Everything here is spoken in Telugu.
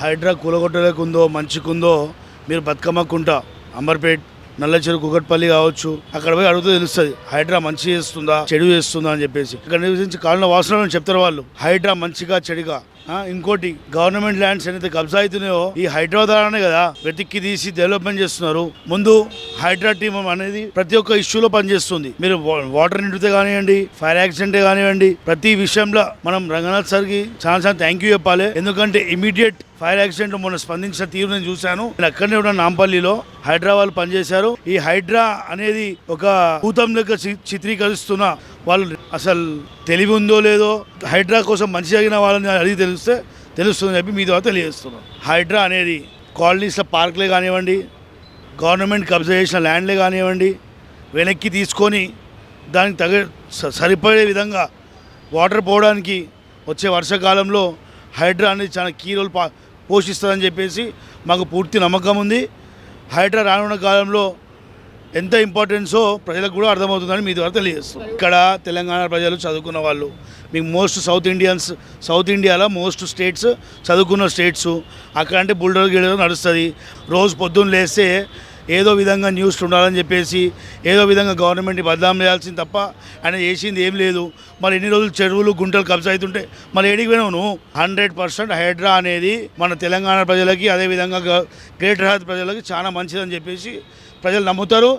హైడ్రా కూలగొట్టలేకుందో మంచికుందో మీరు బతుకమ్మకుంట అంబర్పేట్ నల్లచెరు కుకట్పల్లి కావచ్చు, అక్కడ పోయి అడిగితే తెలుస్తుంది హైడ్రా మంచి చేస్తుందా చెడు చేస్తుందా అని చెప్పేసి. ఇక్కడ నివసించి కాలంలో వాసనలు చెప్తారు వాళ్ళు, హైడ్రా మంచిగా చెడుగా. ఇంకోటి గవర్నమెంట్ ల్యాండ్స్ ఏదైతే కబ్జా అవుతున్నాయో ఈ హైడ్రా ద్వారానే కదా వెతిక్కి తీసి డెవలప్మెంట్ చేస్తున్నారు. ముందు హైడ్రా టీమ్ అనేది ప్రతి ఒక్క ఇష్యూలో పనిచేస్తుంది. మీరు వాటర్ నిండితే కానివ్వండి, ఫైర్ యాక్సిడెంట్ కానివ్వండి, ప్రతి విషయంలో మనం రంగనాథ్ సార్కి చాలా థ్యాంక్ యూ చెప్పాలి. ఎందుకంటే ఇమీడియట్ ఫైర్ యాక్సిడెంట్ మొన్న స్పందించిన తీరు నేను చూశాను. నేను అక్కడనే ఉన్న నాంపల్లిలో హైడ్రా వాళ్ళు పనిచేశారు. ఈ హైడ్రా అనేది ఒక భూతం లెక్క చిత్రీకరిస్తున్న వాళ్ళు అసలు తెలివి ఉందో లేదో, హైడ్రా కోసం మంచి జరిగిన వాళ్ళని అడిగి తెలుస్తుందని చెప్పి మీ ద్వారా తెలియజేస్తున్నాను. హైడ్రా అనేది కాలనీస్లో పార్క్లే కానివ్వండి, గవర్నమెంట్ కబ్జా చేసిన ల్యాండ్లే కానివ్వండి, వెనక్కి తీసుకొని దానికి సరిపడే విధంగా వాటర్ పోవడానికి వచ్చే వర్షాకాలంలో హైడ్రా అనేది చాలా కీ రోల్ పోషిస్తుందని చెప్పేసి మాకు పూర్తి నమ్మకం ఉంది. హైడ్రా రానున్న కాలంలో ఎంత ఇంపార్టెన్సో ప్రజలకు కూడా అర్థమవుతుందని మీ ద్వారా తెలియజేస్తున్నాం. ఇక్కడ తెలంగాణ ప్రజలు చదువుకున్న వాళ్ళు, మీకు మోస్ట్ సౌత్ ఇండియాలో మోస్ట్ స్టేట్స్ చదువుకున్న స్టేట్స్. అక్కడ అంటే బుల్డర్ గిల్డర్ నడుస్తుంది. రోజు పొద్దున్న లేస్తే ఏదో విధంగా న్యూస్ ఉండాలని చెప్పేసి ఏదో విధంగా గవర్నమెంట్ని బదనాం చేయాల్సింది తప్ప ఆయన చేసింది ఏం లేదు. మరి ఎన్ని రోజులు చెరువులు గుంటలు కబ్జా అవుతుంటే మరి ఏడికి పోయినావు నువ్వు? 100% హైడ్రా అనేది మన తెలంగాణ ప్రజలకి, అదేవిధంగా గ్రేటర్ హైదరాబాద్ ప్రజలకి చాలా మంచిదని చెప్పేసి ప్రజలు నమ్ముతారు.